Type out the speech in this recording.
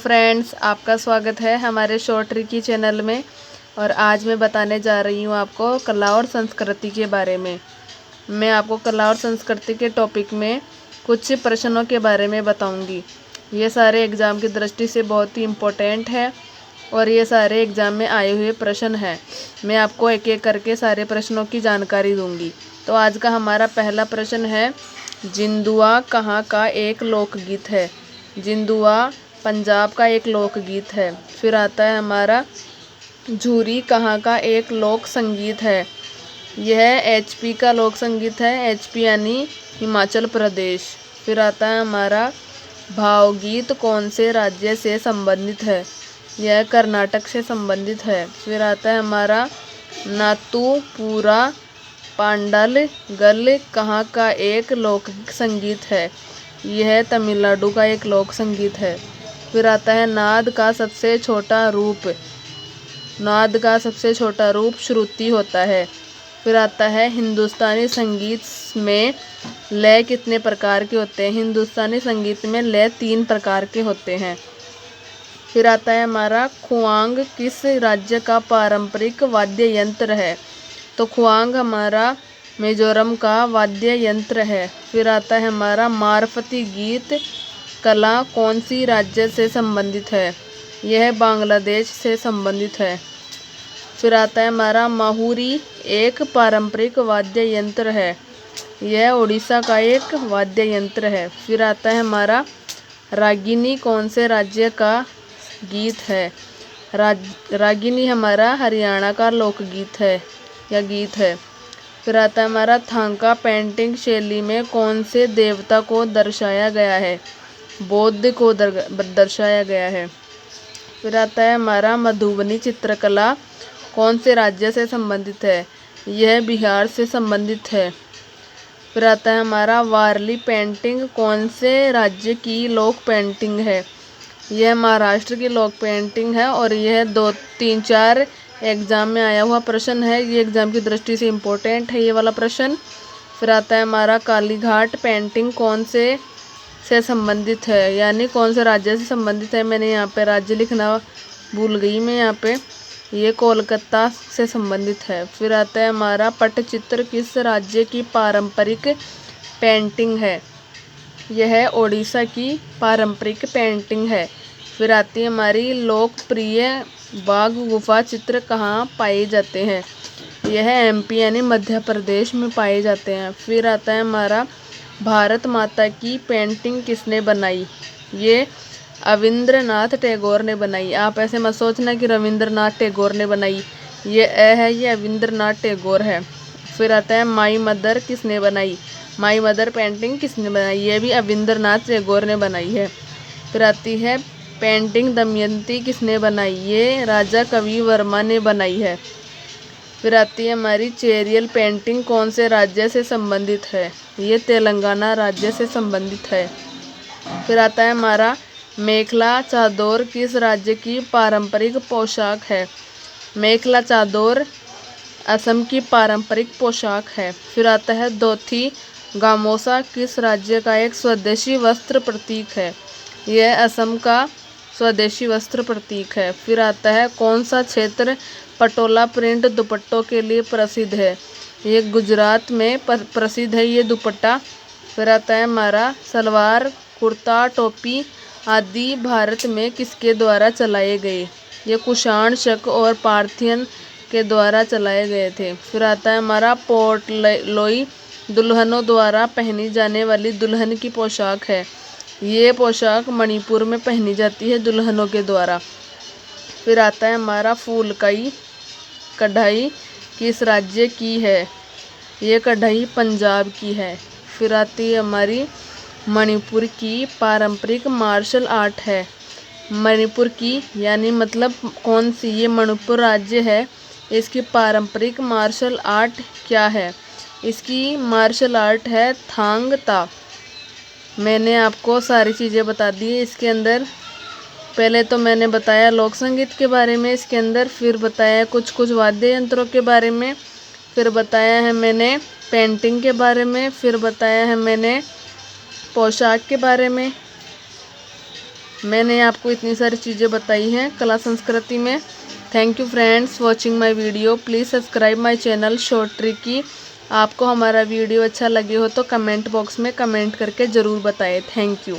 Friends, आपका स्वागत है हमारे शॉर्ट ट्रिकी चैनल में। और आज मैं बताने जा रही हूँ आपको कला और संस्कृति के बारे में। मैं आपको कला और संस्कृति के टॉपिक में कुछ प्रश्नों के बारे में बताऊंगी। ये सारे एग्ज़ाम की दृष्टि से बहुत ही इम्पोर्टेंट है और ये सारे एग्ज़ाम में आए हुए प्रश्न हैं। मैं आपको एक एक करके सारे प्रश्नों की जानकारी दूंगी। तो आज का हमारा पहला प्रश्न है, जिंदुआ कहाँ का एक लोकगीत है? जिंदुआ पंजाब का एक लोकगीत है। फिर आता है हमारा, झूरी कहाँ का एक लोक संगीत है? यह एचपी का लोक संगीत है। एचपी यानी हिमाचल प्रदेश। फिर आता है हमारा, भावगीत कौन से राज्य से संबंधित है? यह कर्नाटक से संबंधित है। फिर आता है हमारा, नातुपुरा पांडल गल कहाँ का एक लोक संगीत है? यह तमिलनाडु का एक लोक संगीत है। फिर आता है, नाद का सबसे छोटा रूप। नाद का सबसे छोटा रूप श्रुति होता है। फिर आता है, हिंदुस्तानी संगीत में लय कितने प्रकार के होते हैं? हिंदुस्तानी संगीत में लय 3 प्रकार के होते हैं। फिर आता है हमारा, खुआंग किस राज्य का पारंपरिक वाद्य यंत्र है? तो खुआंग हमारा मिजोरम का वाद्य यंत्र है। फिर आता है हमारा, मारफती गीत कला कौन सी राज्य से संबंधित है? यह बांग्लादेश से संबंधित है। फिर आता है हमारा, माहुरी एक पारंपरिक वाद्य यंत्र है। यह उड़ीसा का एक वाद्य यंत्र है। फिर आता है हमारा, रागिनी कौन से राज्य का गीत है? रागिनी हमारा हरियाणा का लोकगीत है या गीत है। फिर आता है हमारा, थांका पेंटिंग शैली में कौन से देवता को दर्शाया गया है? बौद्ध को दर्शाया गया है। फिर आता है हमारा, मधुबनी चित्रकला कौन से राज्य से संबंधित है? यह बिहार से संबंधित है। फिर आता है हमारा, वारली पेंटिंग कौन से राज्य की लोक पेंटिंग है? यह महाराष्ट्र की लोक पेंटिंग है और यह 2, 3, 4 एग्ज़ाम में आया हुआ प्रश्न है। ये एग्ज़ाम की दृष्टि से इम्पोर्टेंट है ये वाला प्रश्न। फिर आता है हमारा, कालीघाट पेंटिंग कौन से संबंधित है, यानी कौन से राज्य से संबंधित है? मैंने यहाँ पे राज्य लिखना भूल गई मैं यहाँ पे। ये कोलकाता से संबंधित है। फिर आता है हमारा, पटचित्र किस राज्य की पारंपरिक पेंटिंग है? यह ओडिशा की पारंपरिक पेंटिंग है। फिर आती है हमारी, लोकप्रिय बाघ गुफा चित्र कहाँ पाए जाते हैं? यह एमपी यानी मध्य प्रदेश में पाए जाते हैं। फिर आता है हमारा, भारत माता की पेंटिंग किसने बनाई? ये अविंद्रनाथ टैगोर ने बनाई। आप ऐसे मत सोचना कि रविंद्रनाथ टैगोर ने बनाई। ये ये अविंद्रनाथ टैगोर है। फिर आता है, माई मदर किसने बनाई? माई मदर पेंटिंग किसने बनाई? ये भी अविंद्रनाथ टैगोर ने बनाई है। फिर आती है, पेंटिंग दमयंती किसने बनाई? ये राजा कवि वर्मा ने बनाई है। फिर आती है हमारी, चेरियल पेंटिंग कौन से राज्य से संबंधित है? ये तेलंगाना राज्य से संबंधित है। फिर आता है हमारा, मेखला चादोर किस राज्य की पारंपरिक पोशाक है? मेखला चादोर असम की पारंपरिक पोशाक है। फिर आता है, धोती गामोसा किस राज्य का एक स्वदेशी वस्त्र प्रतीक है? यह असम का स्वदेशी वस्त्र प्रतीक है। फिर आता है, कौन सा क्षेत्र पटोला प्रिंट दुपट्टों के लिए प्रसिद्ध है? ये गुजरात में प्रसिद्ध है ये दुपट्टा। फिर आता है हमारा, सलवार कुर्ता टोपी आदि भारत में किसके द्वारा चलाए गए? ये कुषाण, शक और पार्थियन के द्वारा चलाए गए थे। फिर आता है हमारा, पोर्टलोई दुल्हनों द्वारा पहनी जाने वाली दुल्हन की पोशाक है। ये पोशाक मणिपुर में पहनी जाती है दुल्हनों के द्वारा। फिर आता है हमारा, फूलकाई कढ़ाई किस राज्य की है? ये कढ़ाई पंजाब की है। फिर आती है हमारी, मणिपुर की पारंपरिक मार्शल आर्ट है। मणिपुर की यानी मतलब कौन सी? ये मणिपुर राज्य है। इसकी पारंपरिक मार्शल आर्ट क्या है? इसकी मार्शल आर्ट है थांग ता। मैंने आपको सारी चीज़ें बता दी है इसके अंदर। पहले तो मैंने बताया लोक संगीत के बारे में इसके अंदर, फिर बताया कुछ वाद्य यंत्रों के बारे में, फिर बताया है मैंने पेंटिंग के बारे में, फिर बताया है मैंने पोशाक के बारे में। मैंने आपको इतनी सारी चीज़ें बताई हैं कला संस्कृति में। Thank you friends watching my video. Please subscribe my channel short tricky. आपको हमारा वीडियो अच्छा लगे हो तो कमेंट बॉक्स में कमेंट करके ज़रूर बताएं। Thank you.